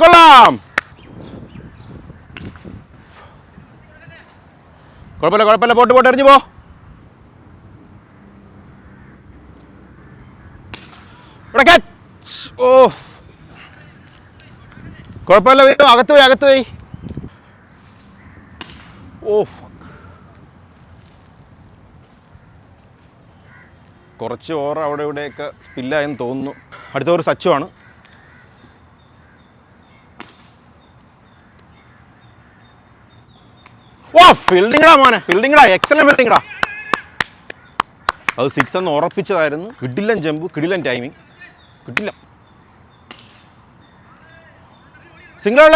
കൊള്ളാം. കുഴപ്പമില്ല പോട്ട് എറിഞ്ഞു പോ. കുഴപ്പമില്ല വീണ്ടും അകത്ത് പോയി. കുറച്ച് ഓവർ അവിടെ ഇവിടെയൊക്കെ സ്പില്ലായെന്ന് തോന്നുന്നു. അടുത്ത ഓവർ സച്ചുവാണ്. ഫീൽഡിങ്ങടാ എക്സലന്റ് ഫീൽഡിങ്ങടാ. അത് 6 എന്ന് ഉറപ്പിച്ചതായിരുന്നു. കിടിലൻ ജമ്പ്, കിടിലൻ ടൈമിങ്, കിട്ടില്ല. സിംഗിളേ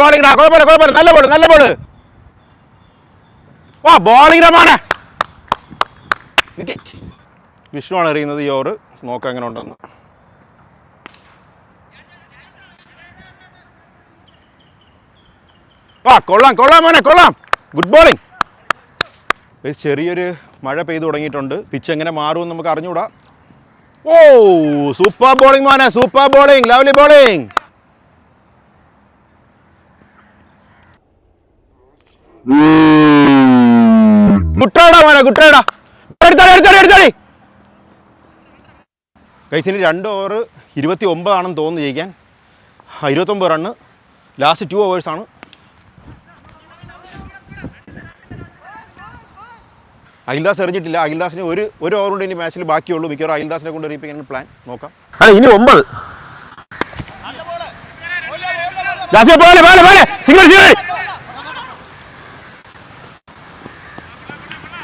ബോളിങ്ങടാ കുഴപ്പമില്ല നല്ല ബോള് ബോളിങ്ങടാ. വിഷ്ണുവാണ് എറിയുന്നത് ഈ ഓവർ. നോക്കാം എങ്ങനെ ഉണ്ടെന്ന്. കൊള്ളാം. Good bowling. ചെറിയൊരു മഴ പെയ്തു തുടങ്ങിയിട്ടുണ്ട്. പിച്ച് എങ്ങനെ മാറുമെന്ന് നമുക്ക് അറിഞ്ഞുകൂടാ. Super bowling, lovely bowling. ഗുട്ടേടാ എടുത്താടി. കൈസിന് 2 ഓവർ 29 ആണെന്ന് തോന്നുന്നു ജയിക്കാൻ. 29 റണ്ണ്. ലാസ്റ്റ് 2 ഓവേഴ്സാണ്. അഖിൽദാസ് എറിഞ്ഞിട്ടില്ല. അഖിൽദാസിന് ഒരു ഓവർ കൊണ്ട് ഇനി മാച്ചിൽ ബാക്കിയുള്ളൂ. മിക്കവാറും അഖിൽദാസിനെ കൊണ്ട് എറിയിപ്പിക്കാൻ പ്ലാൻ നോക്കാം. ഇനി 9.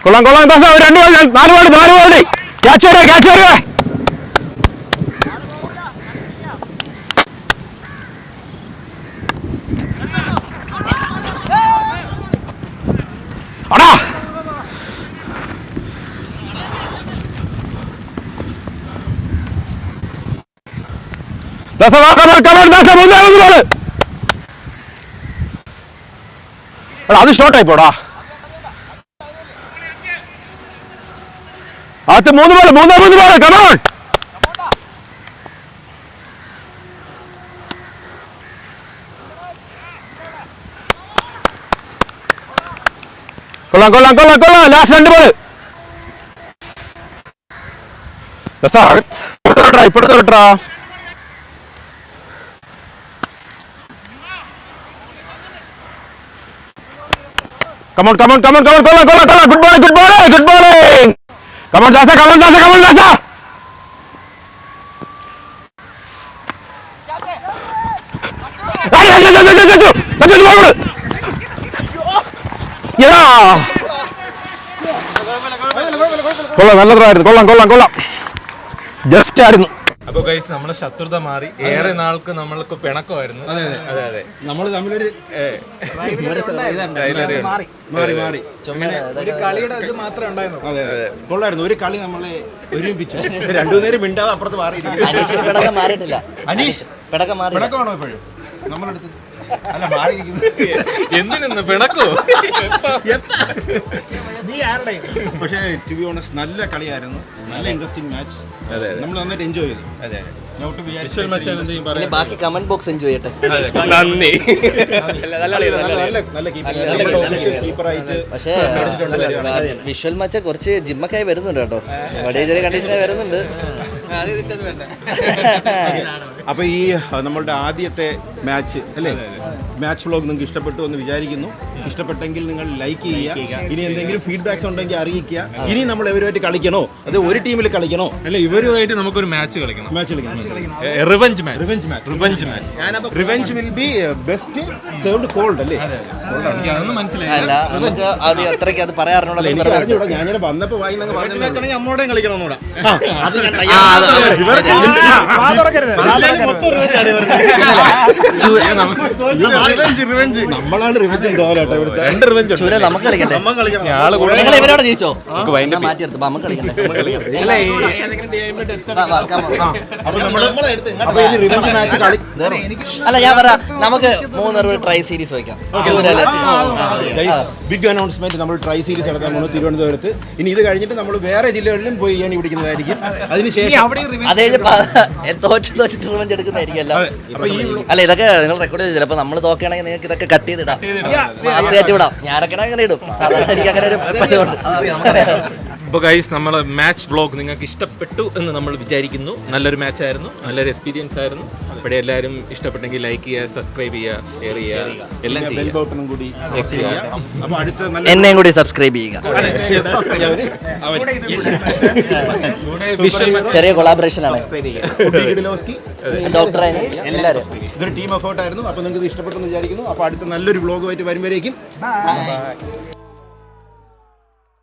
കൊള്ളാം 2 ബോൾ 4 ബോൾ ക്യാച്ച് വരെ. അത് ഷോർട്ടായി പോടാ. അത് 3 ബോൾ കമോൺ. കൊള്ളാം. Last 2 ball. ഇപ്പോഴത്തെ വിട്ടാ. Come on. Good bowling. Come on, Dasa. കൊള്ളാം. ജസ്റ്റ് ആയിരുന്നു. അപ്പൊ ഗൈസ് നമ്മളെ ശത്രുത മാറി. ഏറെ നാൾക്ക് നമ്മൾക്ക് പിണക്കമായിരുന്നു. അതെ നമ്മൾ തമ്മിലൊരു കൊള്ളായിരുന്നു. ഒരു കളി നമ്മളെ ഒരുമിപ്പിച്ചു. 2 നേരം മിണ്ടാതെ അപ്പുറത്ത് മാറിയിരിക്കുന്നു. അനീഷ് പിണക്കം മാറിയിട്ടില്ല. അനീഷ് പിണക്കമാണോ ഇപ്പോഴും നമ്മളെടുത്ത്? അല്ല മാറിയിരിക്കുന്നു. എന്തിനെന്ന് പിണക്കോ? പക്ഷേ ടു ബി ഓണസ്റ്റ് നല്ല കളിയായിരുന്നു, നല്ല ഇൻട്രസ്റ്റിംഗ് മാച്ച്. നമ്മൾ നന്നായിട്ട് എൻജോയ് ചെയ്തു. ഇനി ബാക്കി കമന്റ് ബോക്സ് എൻജോയ് ചെയ്യട്ടെ. നന്ദി. നല്ല കീപ്പറായിട്ട്. പക്ഷേ വിഷ്വൽ മച്ച കുറച്ച് ജിമ്മൊക്കെ ആയി വരുന്നുണ്ട് കേട്ടോ, വളരെ ചെറിയ കണ്ടീഷനായി വരുന്നുണ്ട്. അപ്പോൾ ഈ നമ്മളുടെ ആദ്യത്തെ മാച്ച് അല്ലേ, മാച്ച് വ്ളോഗ് നിങ്ങൾക്ക് ഇഷ്ടപ്പെട്ടു എന്ന് വിചാരിക്കുന്നു. ഇഷ്ടപ്പെട്ടെങ്കിൽ നിങ്ങൾ ലൈക്ക് ചെയ്യുക. ഇനി എന്തെങ്കിലും ഫീഡ്ബാക്സ് ഉണ്ടെങ്കിൽ അറിയിക്കുക. ഇനി നമ്മൾ ഇവരുമായിട്ട് കളിക്കണോ, അത് ഒരു ടീമിൽ കളിക്കണോ? അല്ല, ഇവരുമായിട്ട് നമുക്കൊരു മാച്ച് കളിക്കണം. Revenge match. Revenge will be best served cold അല്ലേ? അതൊന്നും മനസ്സിലായി. അല്ല, നമുക്ക് അത് അത്രയ്ക്ക് അത് പറയാറുണ്ടോ? എനിക്ക് അറിഞ്ഞൂടാ, ഞാനിങ്ങനെ വന്നപ്പോൾ വായി പറഞ്ഞു. നമ്മളോടെയും കളിക്കണം എന്നൂടാ. നമ്മളാണ് റിവെഞ്ച് തോരാട്ടോ ഇവിടുത്തെ. ചൂര നമുക്ക് കളിക്കണ്ടേ? നിങ്ങൾ ഇവരോട് ജയിച്ചോ? മാറ്റി എടുത്തു നമുക്ക് കളിക്കണ്ടേ? റിവെഞ്ച് മാച്ച് കളി. അല്ല, ഞാൻ പറ, നമുക്ക് 3 ട്രൈ സീരീസ് വയ്ക്കാം. ബിഗ് അനൗൺസ്മെന്റ്, നമ്മൾ ട്രൈ സീരീസ് നടത്താൻ പോകുന്നു തിരുവനന്തപുരത്ത്. ഇനി ഇത് കഴിഞ്ഞിട്ട് നമ്മൾ വേറെ ജില്ലകളിലും പോയി ഏണി പിടിക്കുന്നതായിരിക്കും. അതിനുശേഷം അത് തോറ്റിട്ട് റിവെഞ്ച് എടുക്കുന്നതായിരിക്കും എല്ലാം. അല്ല, ഇതൊക്കെ നിങ്ങൾ റെക്കോർഡ് ചെയ്ത് ചിലപ്പോൾ നമ്മൾ തോക്കുകയാണെങ്കിൽ നിങ്ങൾക്ക് ഇതൊക്കെ കട്ട് ചെയ്തിടാം, മാസമായിട്ട് വിടാം. ഞാനൊക്കെ അങ്ങനെ ഇടും സാധാരണ, എനിക്ക് അങ്ങനെ ഒരു പതിവുണ്ട്. അപ്പോൾ ഗൈസ്, നമ്മളെ മാച്ച് വ്ളോഗ് നിങ്ങൾക്ക് ഇഷ്ടപ്പെട്ടു എന്ന് നമ്മൾ വിചാരിക്കുന്നു. നല്ലൊരു മാച്ച് ആയിരുന്നു, നല്ലൊരു എക്സ്പീരിയൻസ് ആയിരുന്നു. ഇവിടെ എല്ലാവരും ഇഷ്ടപ്പെട്ടെങ്കിൽ ലൈക്ക് ചെയ്യുക, സബ്സ്ക്രൈബ് ചെയ്യുക, ഷെയർ ചെയ്യുക, എല്ലാം ചെയ്യുക. കൂടി അപ്പോൾ അടുത്ത നല്ല എന്നെയും കൂടി സബ്സ്ക്രൈബ് ചെയ്യുക. ചെറിയ കൊളാബറേഷൻ ആണ്. ഡോക്ടർ എല്ലാവരും ഇതൊരു ടീം എഫേർട്ട് ആയിരുന്നു. അപ്പോൾ നിങ്ങൾക്ക് ഇത് ഇഷ്ടപ്പെട്ടെന്ന് വിചാരിക്കുന്നു. അപ്പോൾ അടുത്ത നല്ലൊരു വ്ളോഗുമായിട്ട് വരുമ്പോഴേക്കും